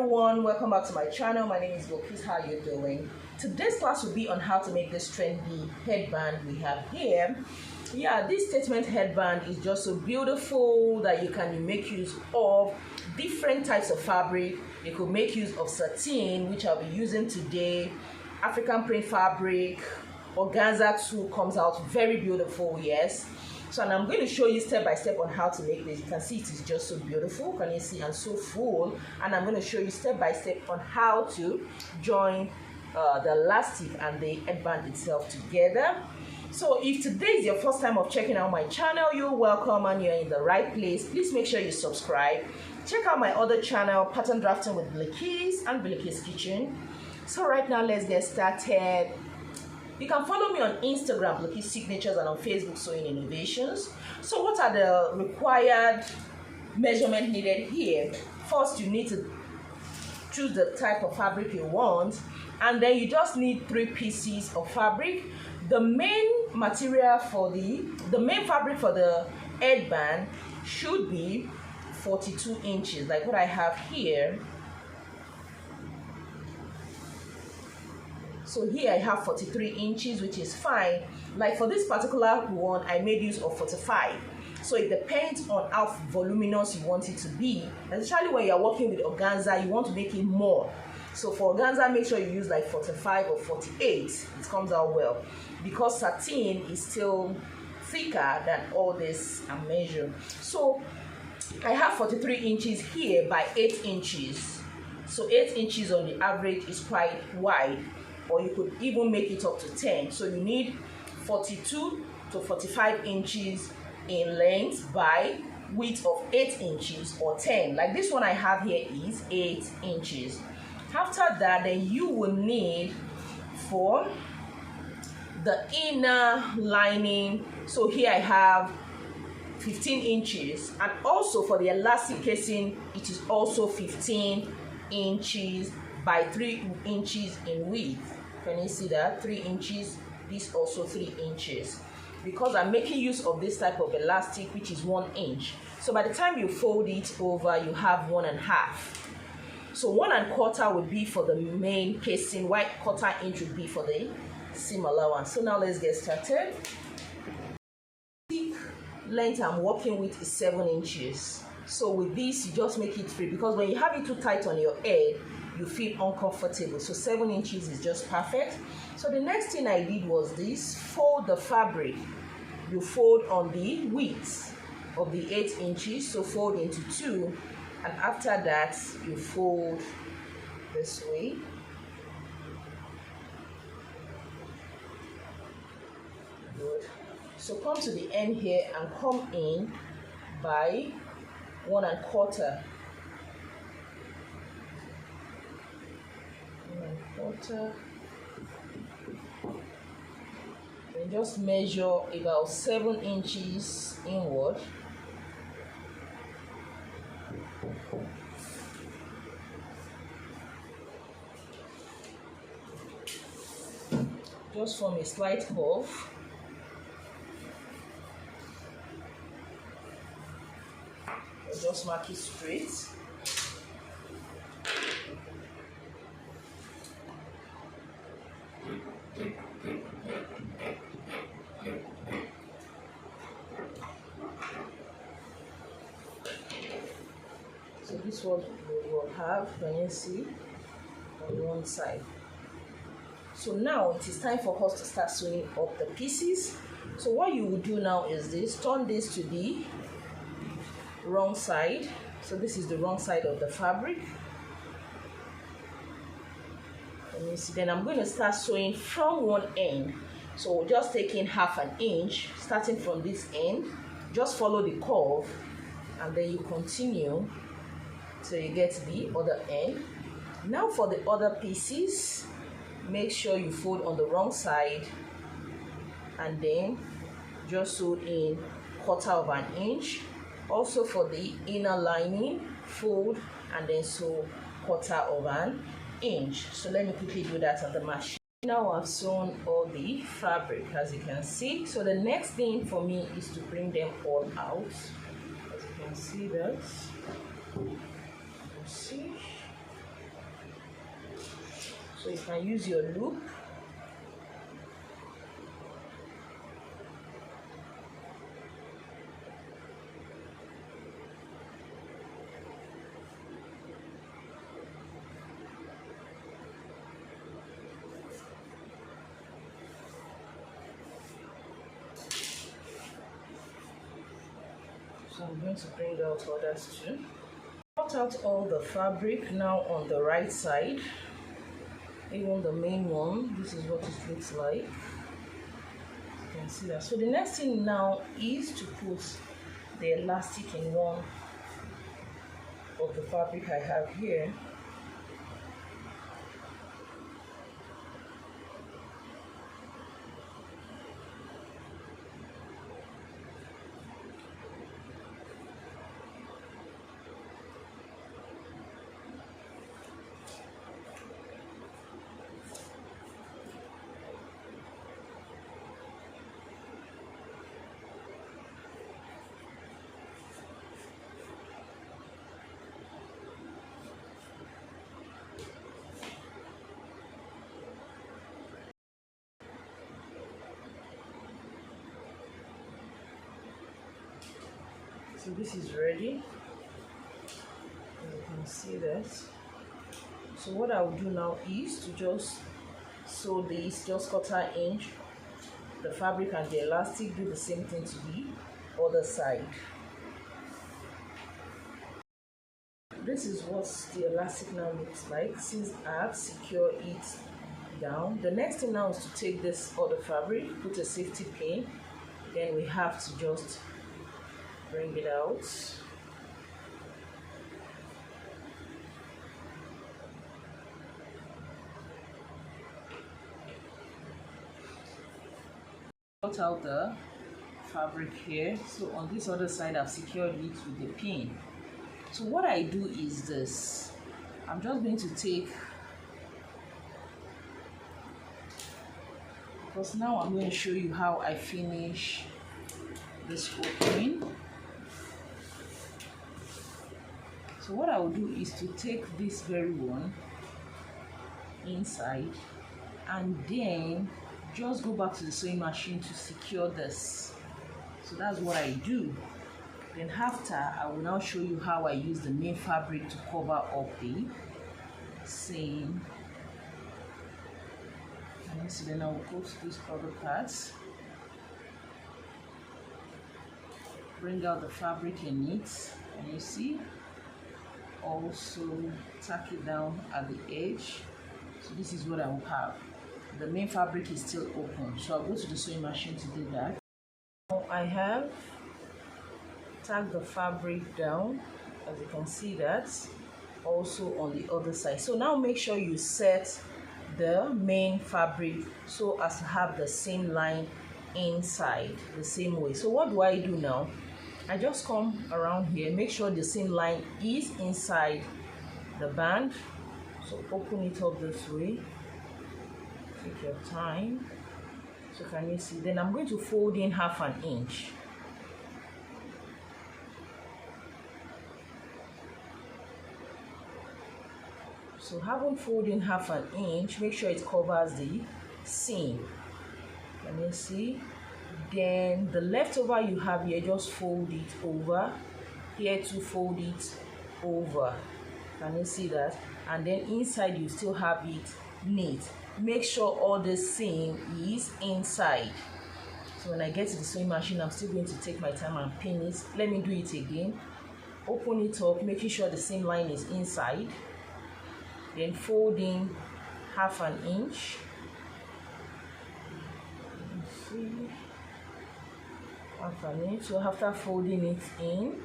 everyone, welcome back to my channel. My name is Bilikis. How are you doing? Today's class will be on how to make this trendy headband we have here. Yeah, this statement headband is just so beautiful that you can make use of different types of fabric. You could make use of satin, which I'll be using today, African print fabric, organza too comes out very beautiful, yes. So and I'm going to show you step by step on how to make this. You can see it is just so beautiful, can you see, and so full. And I'm going to show you step by step on how to join the elastic and the headband itself together. So if today is your first time of checking out my channel, you're welcome and you're in the right place. Please make sure you subscribe. Check out my other channel, Pattern Drafting with Bilikis and Bilikis Kitchen. So right now, let's get started. You can follow me on Instagram, Bilikis Signatures, and on Facebook, Sewing Innovations. So what are the required measurement needed here? First, you need to choose the type of fabric you want, and then you just need 3 pieces of fabric. The main material for the main fabric for the headband should be 42 inches, like what I have here. So here I have 43 inches, which is fine. Like for this particular one, I made use of 45. So it depends on how voluminous you want it to be. Especially when you're working with organza, you want to make it more. So for organza, make sure you use like 45 or 48. It comes out well. Because satin is still thicker than all this I measure. So I have 43 inches here by 8 inches. So 8 inches on the average is quite wide. Or you could even make it up to 10. So you need 42 to 45 inches in length by width of 8 inches or 10. Like this one I have here is 8 inches. After that, then you will need for the inner lining. So here I have 15 inches, and also for the elastic casing, it is also 15 inches by 3 inches in width. Can you see that? 3 inches, this also 3 inches. Because I'm making use of this type of elastic, which is 1 inch. So by the time you fold it over, you have 1.5. So 1 1/4 would be for the main casing, while 1/4 inch would be for the seam allowance. So now let's get started. The length I'm working with is 7 inches. So with this, you just make it free, because when you have it too tight on your head, you feel uncomfortable. So 7 inches is just perfect. So the next thing I did was this: fold the fabric. You fold on the width of the 8 inches, so fold into 2, and after that you fold this way. Good. So come to the end here and come in by 1 1/4. 1 1/4. And just measure about 7 inches inward. Just form a slight curve. Just mark it straight. So this one we will have, can you see, on one side. So now it is time for us to start sewing up the pieces. So what you will do now is this: turn this to the wrong side. So this is the wrong side of the fabric. Let me see. Then I'm going to start sewing from one end. So just taking 1/2 inch, starting from this end. Just follow the curve, and then you continue till you get to the other end. Now for the other pieces, make sure you fold on the wrong side, and then just sew in 1/4 inch. Also for the inner lining, fold and then sew 1/4 inch. So let me quickly do that on the machine. Now I've sewn all the fabric, as you can see. So the next thing for me is to bring them all out. As you can see that. See. So you can use your loop. So I'm going to bring out others too. Cut out all the fabric now on the right side, even the main one. This is what it looks like. You can see that. So the next thing now is to put the elastic in one of the fabric I have here. So this is ready. You can see that. So what I will do now is to just sew this, just 1/4 inch the fabric and the elastic. Do the same thing to the other side. This is what the elastic now looks like since I have secured it down. The next thing now is to take this other fabric, put a safety pin, then we have to just bring it out. Cut out the fabric here. So on this other side I've secured it with the pin. So what I do is this. I'm just going to take, because now I'm going to show you how I finish this opening. So what I will do is to take this very one inside and then just go back to the sewing machine to secure this. So that's what I do. Then after, I will now show you how I use the main fabric to cover up the seam. And so then I will go to these other parts, bring out the fabric in it, and you see, also tack it down at the edge. So this is what I will have. The main fabric is still open, so I'll go to the sewing machine to do that. Now I have tacked the fabric down, as you can see that, also on the other side. So now make sure you set the main fabric so as to have the same line inside the same way. So what do I do now? I just come around here, make sure the same line is inside the band. So open it up this way, take your time. So can you see? Then I'm going to fold in 1/2 inch. So having folded in 1/2 inch, make sure it covers the seam. Can you see? Then the leftover you have here, just fold it over. Here to fold it over. Can you see that? And then inside you still have it neat. Make sure all the seam is inside. So when I get to the sewing machine, I'm still going to take my time and pin it. Let me do it again. Open it up, making sure the seam line is inside. Then fold in 1/2 inch. See, 1/2 inch. So after folding it in,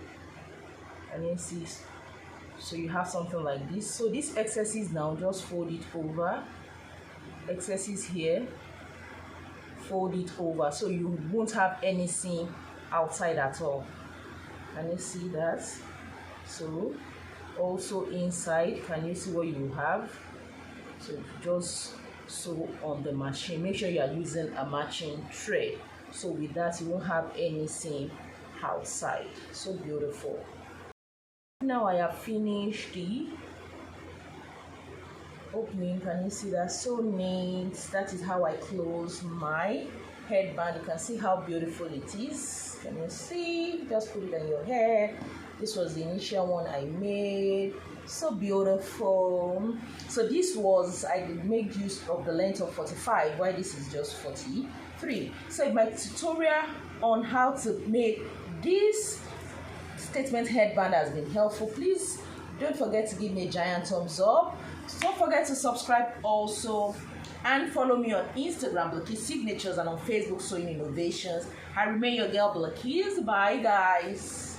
and you see, so you have something like this. So this excesses now, just fold it over. Excesses here, fold it over, so you won't have any seam outside at all. Can you see that? So also inside, can you see what you have? So just sew on the machine. Make sure you are using a matching thread, so with that you won't have any seam outside. So beautiful. Now I have finished the opening. Can you see that? So neat. That is how I close my headband. You can see how beautiful it is. Can you see? Just put it on your hair. This was the initial one I made. So beautiful. So this was, I made use of the length of 45, while this is just 43. So my tutorial on how to make this statement headband has been helpful. Please don't forget to give me a giant thumbs up. Don't forget to subscribe also, and follow me on Instagram, Bilikis Signatures, and on Facebook, Sewing Innovations. I remain your girl, Bilikis. Bye, guys.